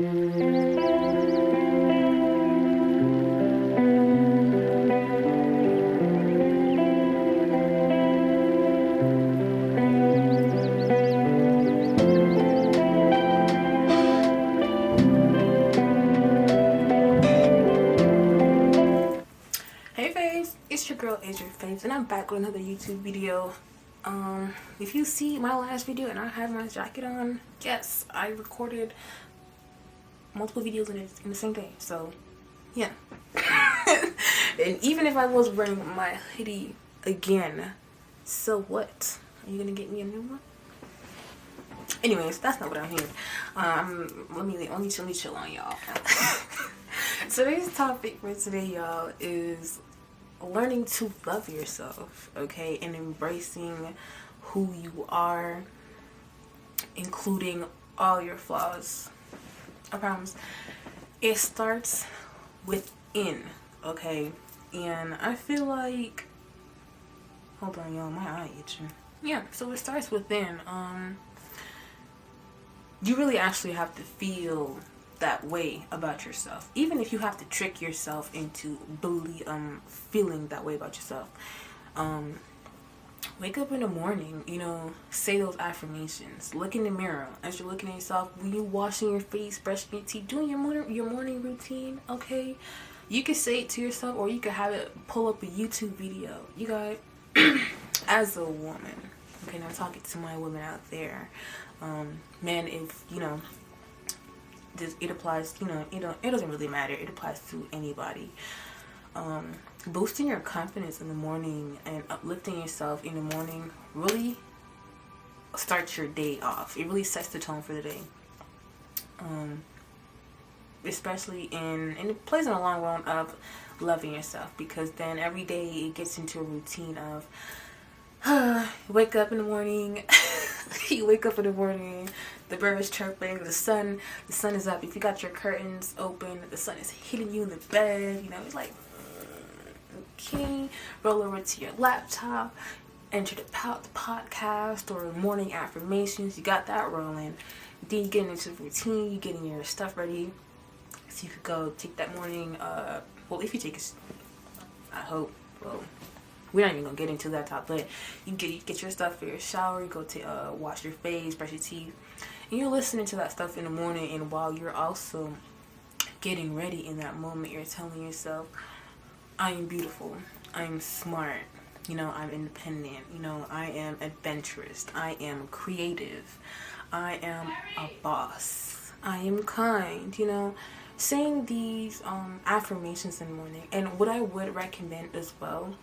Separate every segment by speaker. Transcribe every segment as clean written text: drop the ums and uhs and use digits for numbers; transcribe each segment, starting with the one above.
Speaker 1: It's your girl Aventure, and I'm back with another YouTube video. If you see my last video and I have my jacket on, yes, I recorded multiple videos in the same day. So, yeah. And even if I was wearing my hoodie again, so what? Are you gonna get me a new one? Anyways, that's not what I'm here. Let me chill on y'all. Today's topic for today, y'all, is learning to love yourself, okay, and embracing who you are, including all your flaws. I promise. It starts within, okay, and I feel like, hold on, y'all, my eye itching. Yeah, so it starts within. You really actually have to feel that way about yourself, even if you have to trick yourself into feeling that way about yourself. Wake up in the morning, say those affirmations, look in the mirror as you're looking at yourself, when you're washing your face, brushing your teeth, doing your morning routine, okay? You can say it to yourself, or you could have it pull up a YouTube video. You got as a woman, okay, now I'm talking to my women out there, man, if it applies, it doesn't really matter. It applies to anybody. Boosting your confidence in the morning and uplifting yourself in the morning really starts your day off. It really sets the tone for the day. Especially and it plays in the long run of loving yourself, because then every day it gets into a routine of wake up in the morning. You wake up in the morning, the birds chirping, the sun is up. If you got your curtains open, the sun is hitting you in the bed, it's like, okay, roll over to your laptop, enter the podcast or morning affirmations, you got that rolling. Then you get into the routine, you getting your stuff ready, so you could go take that morning, if you take it, I hope, we're not even gonna get into that top, but you get your stuff for your shower, you go to wash your face, brush your teeth, and you're listening to that stuff in the morning, and while you're also getting ready in that moment, you're telling yourself, I am beautiful, I am smart, I'm independent, I am adventurous, I am creative, I am a boss, I am kind, saying these affirmations in the morning. And what I would recommend as well,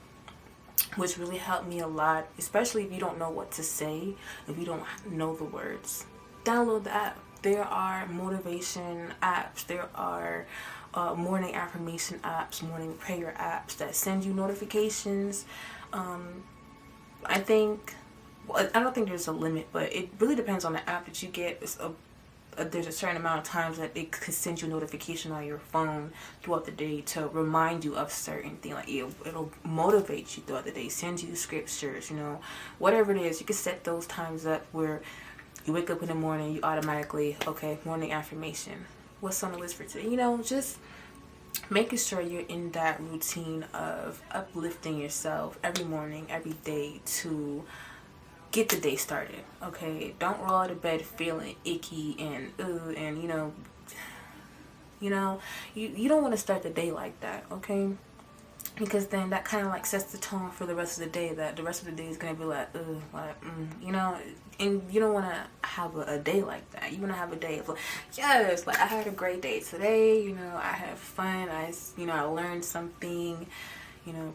Speaker 1: which really helped me a lot, especially if you don't know what to say, if you don't know the words, download the app. There are motivation apps, there are morning affirmation apps, morning prayer apps that send you notifications. I don't think there's a limit, but it really depends on the app that you get. There's a certain amount of times that it could send you a notification on your phone throughout the day to remind you of certain things. Like it'll motivate you throughout the day, send you scriptures, whatever it is. You can set those times up where you wake up in the morning, you automatically, okay, morning affirmation. What's on the list for today? Just making sure you're in that routine of uplifting yourself every morning, every day to get the day started, okay? Don't roll out of bed feeling icky and you don't want to start the day like that, okay? Because then that kind of like sets the tone for the rest of the day, that the rest of the day is going to be like, and you don't want to have a day like that. You want to have a day of like, yes, like I had a great day today, I had fun, I learned something,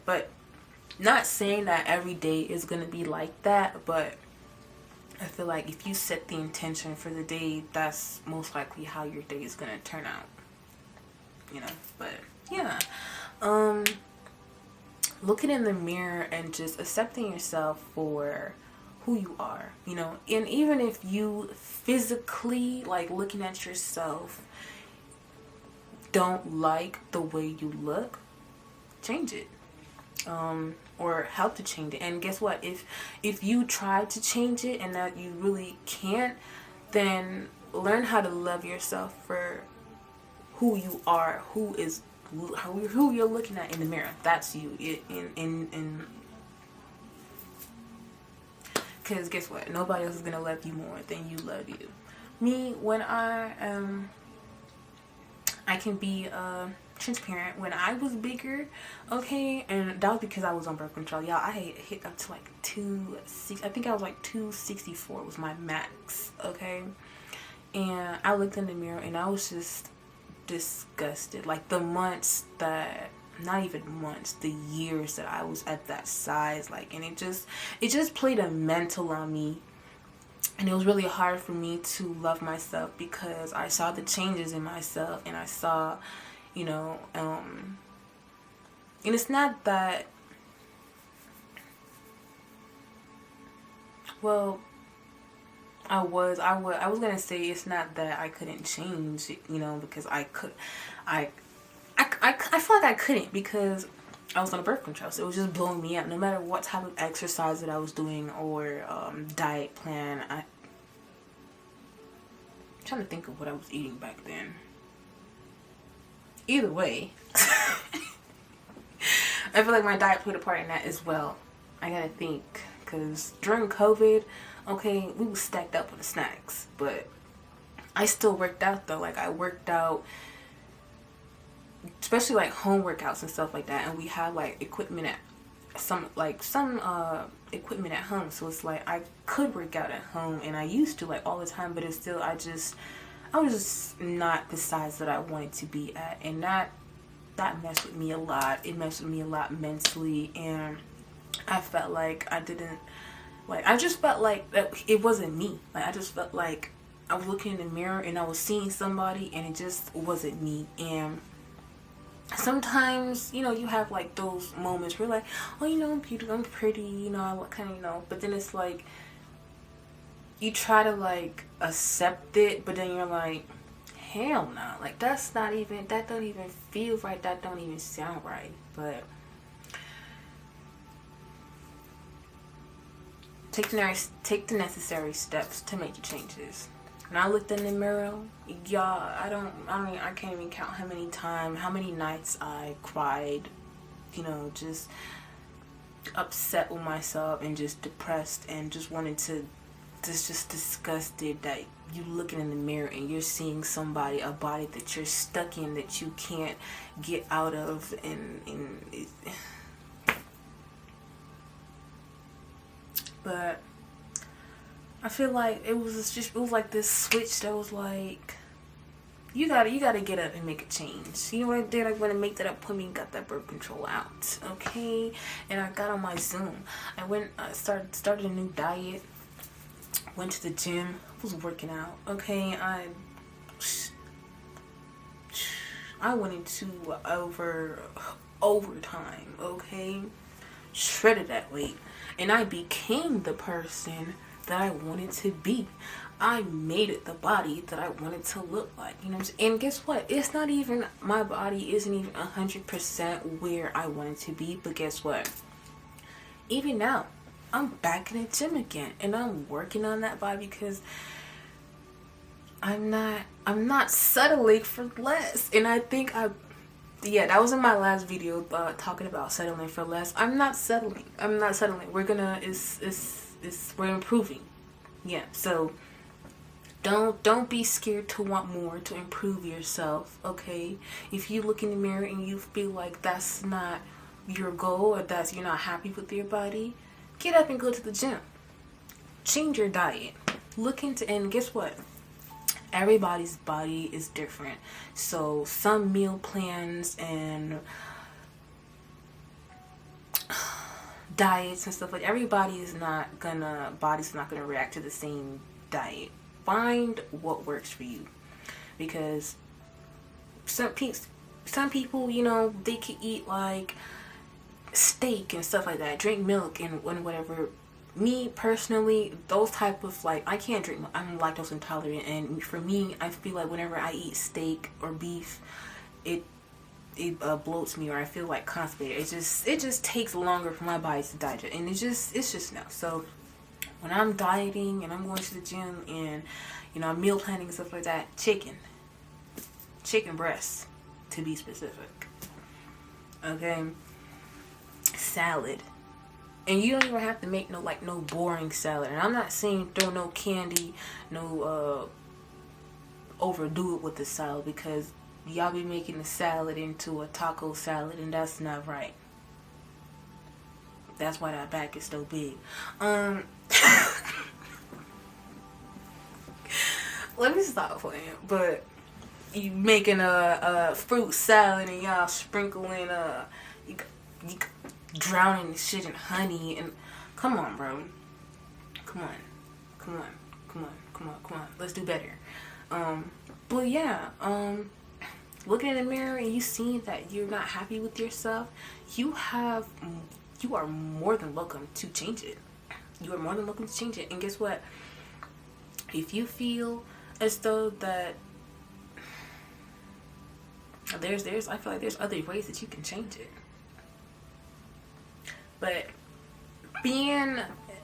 Speaker 1: but not saying that every day is going to be like that, but I feel like if you set the intention for the day, that's most likely how your day is going to turn out, but yeah. Looking in the mirror and just accepting yourself for who you are, and even if you physically, like looking at yourself, don't like the way you look, change it. Or help to change it. And guess what, if you try to change it and that you really can't, then learn how to love yourself for who you are, who you're looking at in the mirror. That's you. Because guess what? Nobody else is gonna love you more than you love you. Me, when I can be transparent. When I was bigger, okay, and that was because I was on birth control. Y'all, I hit up to like 260. I think I was like 264 was my max, okay. And I looked in the mirror and I was just disgusted. Like the months that, not even months, the years that I was at that size, like, and it just played a mental on me. And it was really hard for me to love myself because I saw the changes in myself, and I saw, you know, and it's not that, well, I was gonna say it's not that I couldn't change, you know, because I feel like I couldn't because I was on a birth control, so it was just blowing me up. No matter what type of exercise that I was doing or diet plan, I'm trying to think of what I was eating back then. Either way, I feel like my diet played a part in that as well. I gotta think, because during COVID, okay, we was stacked up with the snacks, but I still worked out though. Like I worked out, especially like home workouts and stuff like that, and we had like equipment at some equipment at home, so it's like I could work out at home, and I used to like all the time, but it's still I was just not the size that I wanted to be at, and that messed with me a lot. It messed with me a lot mentally, and I felt like I just felt like that it wasn't me. Like I just felt like I was looking in the mirror and I was seeing somebody, and it just wasn't me. And sometimes, you know, you have like those moments where you're like, oh, you know, I'm beautiful, I'm pretty, you know, I kind of, you know, but then it's like you try to like accept it, but then you're like, hell no, like that don't even feel right, that don't even sound right. But take the necessary steps to make the changes. When I looked in the mirror, y'all, I can't even count how many nights I cried, you know, just upset with myself and just depressed and just wanted to, just disgusted that you looking in the mirror and you're seeing a body that you're stuck in, that you can't get out of, but I feel like it was like this switch that was like, you gotta get up and make a change. You know what I did? I went and make that appointment, got that birth control out, okay? And I got on my Zoom. I started a new diet, went to the gym, was working out, okay? I went into overtime, okay? Shredded that weight, and I became the person that I wanted to be. I made it the body that I wanted to look like, you know what I'm saying? And guess what? It's not even, my body isn't even 100% where I wanted to be, but guess what? Even now, I'm back in the gym again, and I'm working on that body because I'm not settling for less. And I think that was in my last video talking about settling for less. I'm not settling. We're improving. Yeah, so don't be scared to want more, to improve yourself, okay? If you look in the mirror and you feel like that's not your goal, or that you're not happy with your body, get up and go to the gym. Change your diet. And guess what? Everybody's body is different. So some meal plans and diets and stuff, like everybody's not gonna react to the same diet. Find what works for you, because some people, you know, they can eat like steak and stuff like that, drink milk and whatever. Me personally, those type of, like, I can't drink milk. I'm lactose intolerant, and for me, I feel like whenever I eat steak or beef, it bloats me, or I feel like constipated. It just takes longer for my body to digest, and it's just no. So when I'm dieting and I'm going to the gym and, you know, I'm meal planning and stuff like that, chicken chicken breasts, to be specific. Okay, salad, and you don't even have to make no boring salad. And I'm not saying throw no candy, no overdo it with the salad, because y'all be making the salad into a taco salad, and that's not right. That's why that back is so big. Let me stop playing. But you making a fruit salad and y'all sprinkling you drowning the shit in honey, and come on, bro. Come on. Let's do better. But yeah, looking in the mirror and you see that you're not happy with yourself, you are more than welcome to change it. You are more than welcome to change it. And guess what? If you feel as though that I feel like there's other ways that you can change it. But being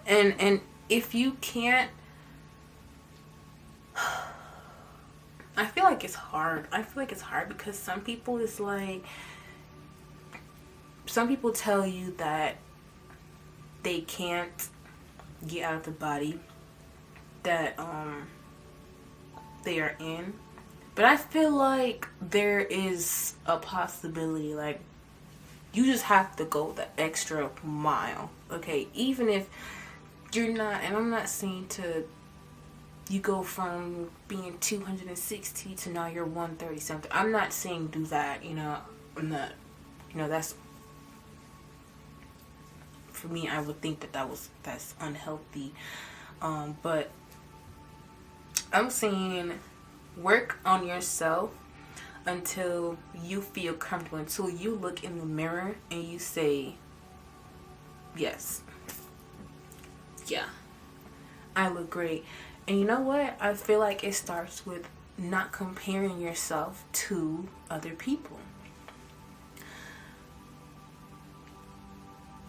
Speaker 1: and if you can't, I feel like it's hard. Because some people tell you that they can't get out of the body that they are in. But I feel like there is a possibility, like, you just have to go the extra mile, okay? Even if you're not, and I'm not saying you go from being 260 to now you're 130 something. I'm not saying do that, I'm not, that's, for me, I would think that's unhealthy. But I'm saying work on yourself until you feel comfortable, until you look in the mirror and you say, yes, yeah, I look great. And you know what? I feel like it starts with not comparing yourself to other people.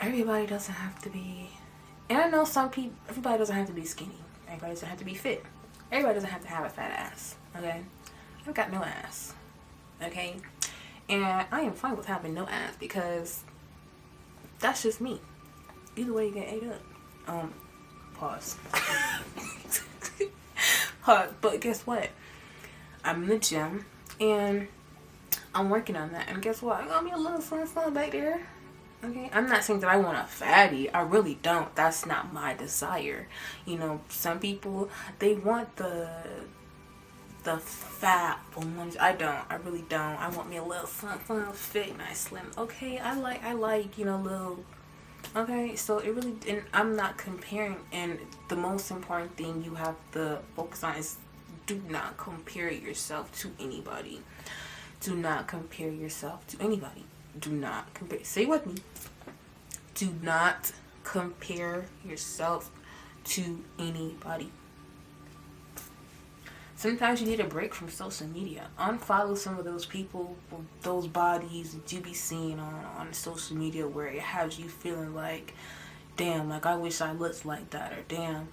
Speaker 1: Everybody doesn't have to be, and I know everybody doesn't have to be skinny. Everybody doesn't have to be fit. Everybody doesn't have to have a fat ass, okay? I've got no ass, okay? And I am fine with having no ass because that's just me. Either way, you get ate up. Pause. But guess what? I'm in the gym and I'm working on that. And guess what? I got me a little fun back there. Okay, I'm not saying that I want a fatty. I really don't. That's not my desire. Some people, they want the fat ones. I don't. I really don't. I want me a little fun, fit, nice, slim. Okay, I like, little. Okay, so it really, and I'm not comparing. And the most important thing you have to focus on is do not compare yourself to anybody. Do not compare yourself to anybody. Do not compare. Say with me. Do not compare yourself to anybody. Sometimes you need a break from social media. Unfollow some of those people with those bodies that you be seeing on social media where it has you feeling like, damn, like I wish I looked like that, or damn,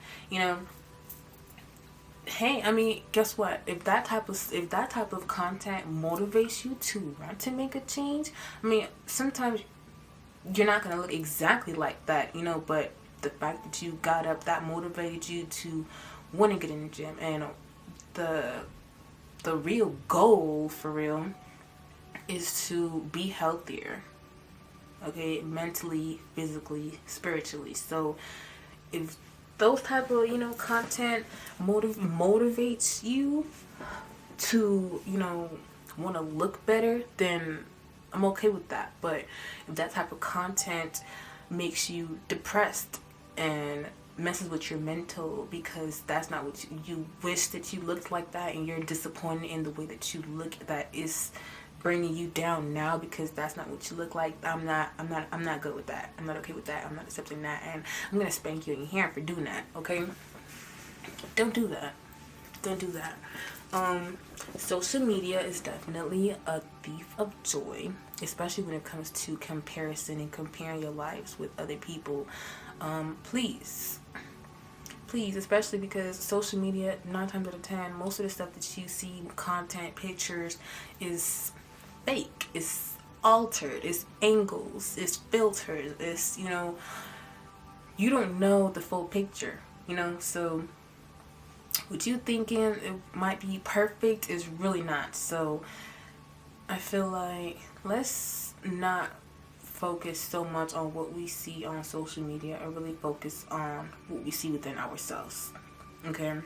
Speaker 1: Hey, I mean, guess what? If that type of content motivates you to want to make a change, I mean, sometimes you're not gonna look exactly like that, but the fact that you got up, that motivated you to want to get in the gym. And the real goal, for real, is to be healthier, okay, mentally, physically, spiritually. So if those type of content motivates you to want to look better, then I'm okay with that. But if that type of content makes you depressed and messes with your mental because that's not what you wish that you looked like that, and you're disappointed in the way that you look, that is bringing you down now because that's not what you look like, I'm not good with that. I'm not okay with that. I'm not accepting that, and I'm gonna spank you in your hair for doing that. Okay, don't do that. Social media is definitely a thief of joy, especially when it comes to comparison and comparing your lives with other people. Please Please, especially because social media, 9 times out of 10, most of the stuff that you see, content, pictures, is fake. It's altered. It's angles. It's filters. It's, you don't know the full picture, So what you thinking it might be perfect is really not. So I feel like let's not focus so much on what we see on social media and really focus on what we see within ourselves. Okay?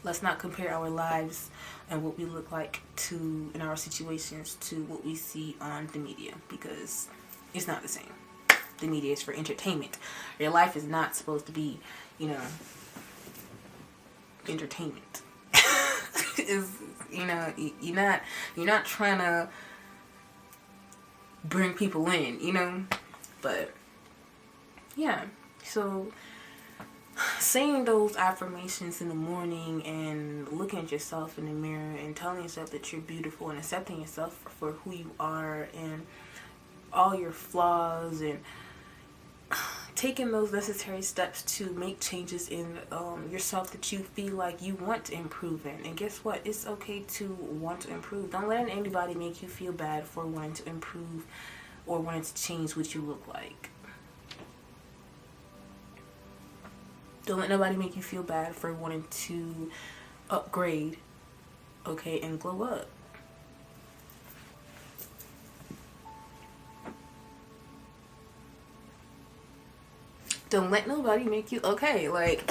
Speaker 1: Let's not compare our lives and what we look like to in our situations to what we see on the media, because it's not the same. The media is for entertainment. Your life is not supposed to be, entertainment. Is you're not trying to bring people in, but yeah. So saying those affirmations in the morning and looking at yourself in the mirror and telling yourself that you're beautiful and accepting yourself for who you are and all your flaws, and taking those necessary steps to make changes in yourself that you feel like you want to improve in. And guess what? It's okay to want to improve. Don't let anybody make you feel bad for wanting to improve or wanting to change what you look like. Don't let nobody make you feel bad for wanting to upgrade, okay, and glow up. Don't let nobody make you, okay, like,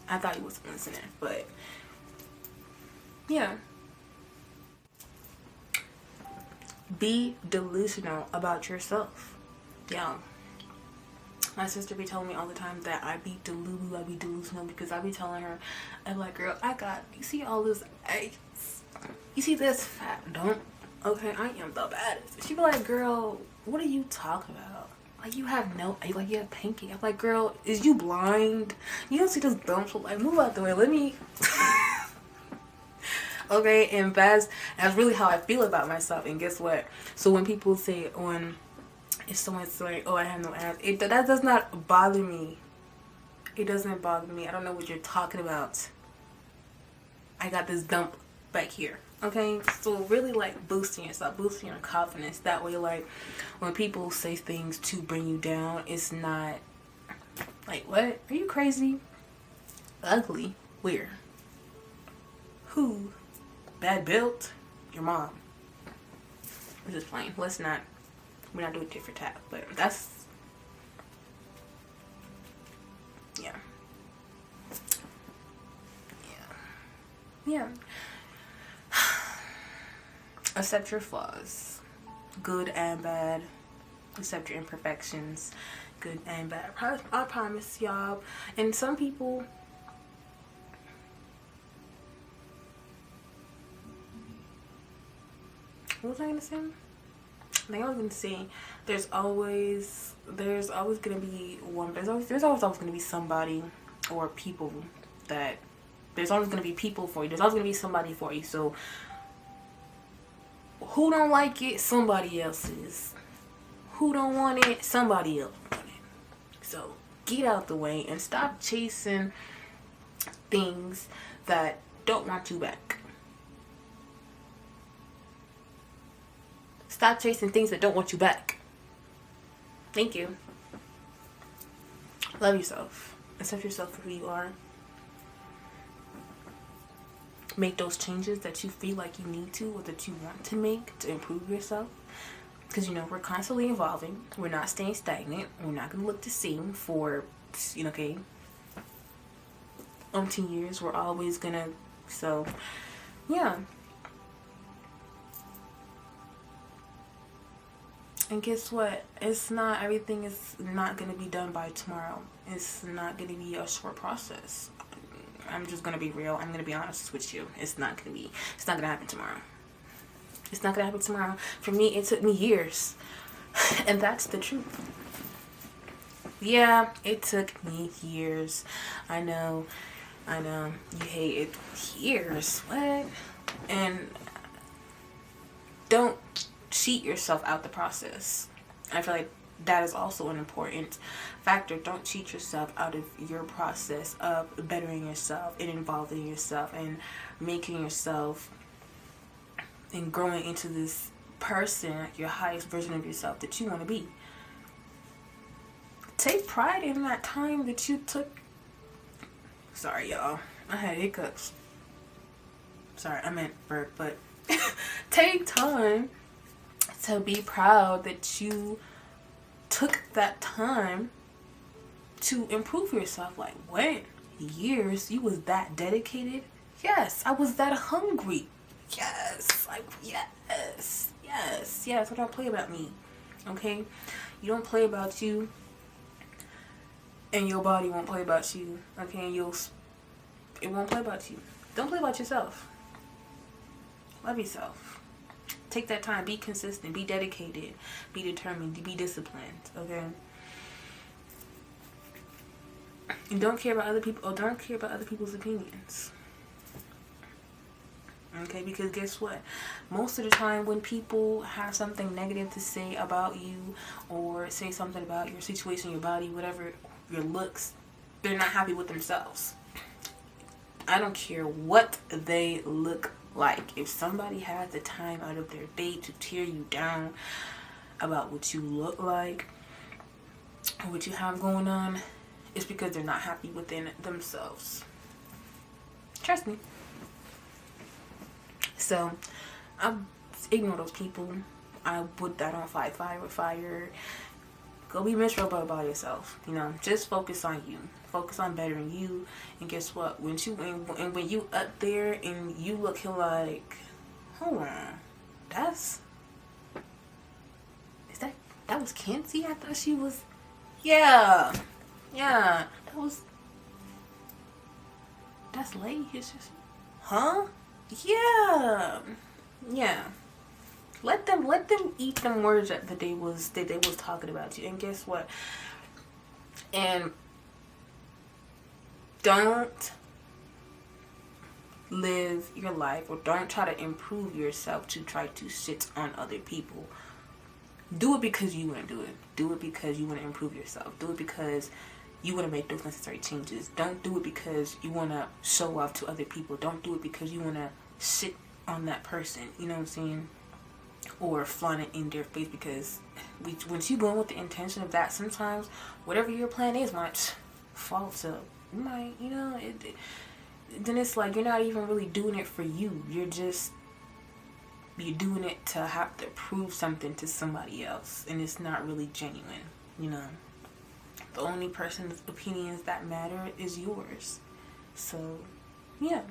Speaker 1: I thought you wasn't listening, but, yeah. Be delusional about yourself. Yeah. My sister be telling me all the time that I be delusional, because I be telling her, I'm like, girl, you see all this eggs? You see this fat dump? Okay, I am the baddest. She be like, girl, what are you talking about? Like, you have you have pancake. I'm like, girl, is you blind? You don't see this dump? Like, move out the way. Let me. Okay, and that's really how I feel about myself. And guess what? So when people say, if someone's like, oh, I have no abs, that does not bother me. It doesn't bother me. I don't know what you're talking about. I got this dump back here. Okay, so really, like, boosting yourself, boosting your confidence. That way, like, when people say things to bring you down, it's not like, what? Are you crazy? Ugly? Where? Who? Bad built? Your mom. I'm just playing. We're not doing tit for tat, but that's, yeah. Yeah. Accept your flaws, good and bad. Accept your imperfections, good and bad. I promise y'all. And some people, what was I gonna say? I was gonna say there's always gonna be gonna be somebody or people that there's always gonna be people for you. There's always gonna be somebody for you. So who don't like it? Somebody else is. Who don't want it? Somebody else want it. So get out the way and stop chasing things that don't want you back. Stop chasing things that don't want you back. Thank you. Love yourself. Accept yourself for who you are. Make those changes that you feel like you need to or that you want to make to improve yourself. Because, we're constantly evolving. We're not staying stagnant. We're not going to look the same for, umpteen years. We're always going to, so, yeah. And guess what? Everything is not going to be done by tomorrow. It's not going to be a short process. I'm just going to be real. I'm going to be honest with you. It's not going to happen tomorrow. It's not going to happen tomorrow. For me, it took me years. And that's the truth. Yeah, it took me years. I know. You hate it. Years. What? And don't cheat yourself out the process. I feel like that is also an important factor. Don't cheat yourself out of your process of bettering yourself and involving yourself and making yourself and growing into this person, your highest version of yourself that you want to be. Take pride in that time that you took. Sorry, y'all. I had hiccups. Sorry, I meant burp, but take time to be proud that you took that time to improve yourself. Like, what? Years? You was that dedicated? Yes, I was that hungry. Yes, like, yes. So don't play about me, okay? You don't play about you, and your body won't play about you, okay? It won't play about you. Don't play about yourself. Love yourself. Take that time. Be consistent. Be dedicated. Be determined. Be disciplined, okay? And don't care about other people, or don't care about other people's opinions. Okay, because guess what? Most of the time when people have something negative to say about you, or say something about your situation, your body, whatever, your looks, they're not happy with themselves. I don't care what they look like. If somebody has the time out of their day to tear you down about what you look like or what you have going on, it's because they're not happy within themselves. Trust me. So, I ignore those people. I put that on fight fire with fire. Go be miserable about yourself. You know, just focus on you. Focus on bettering you. And guess what? When you up there and you look like, hold on, that was Kenzie? I thought she was, yeah, that's lady. It's just, huh? Yeah. Let them eat them words that they was talking about you. And guess what? And don't live your life, or don't try to improve yourself to try to sit on other people. Do it because you want to do it. Do it because you want to improve yourself. Do it because you want to make those necessary changes. Don't do it because you want to show off to other people. Don't do it because you want to sit on that person. You know what I'm saying? Or flaunt it in their face, because once you go in with the intention of that, sometimes whatever your plan is might fall to, then it's like you're not even really doing it for you. You're doing it to have to prove something to somebody else, and it's not really genuine. The only person's opinions that matter is yours. So, yeah.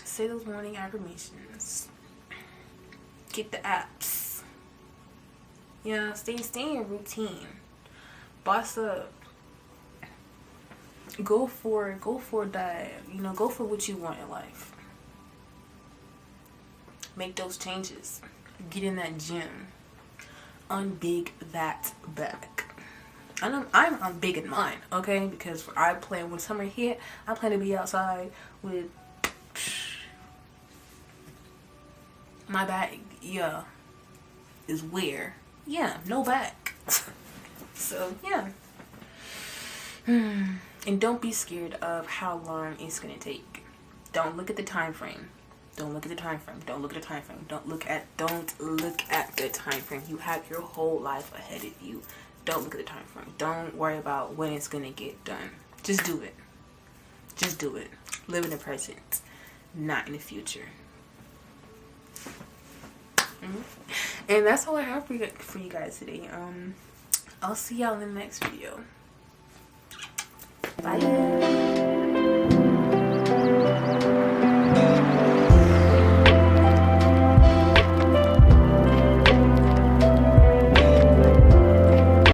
Speaker 1: Say those morning affirmations. Get the apps. Stay in your routine. Boss up. Go for that. Go for what you want in life. Make those changes. Get in that gym. Unbig that back. I'm big in mine, okay? Because when summer hit, I plan to be outside with my back, is where, no back. So, and don't be scared of how long it's gonna take. Don't look at the time frame. Don't look at the time frame. Don't look at the time frame. Don't look at the time frame. You have your whole life ahead of you. Don't look at the time frame. Don't worry about when it's gonna get done. Just do it. Just do it. Live in the present, not in the future. And that's all I have for you guys today. I'll see y'all in the next video.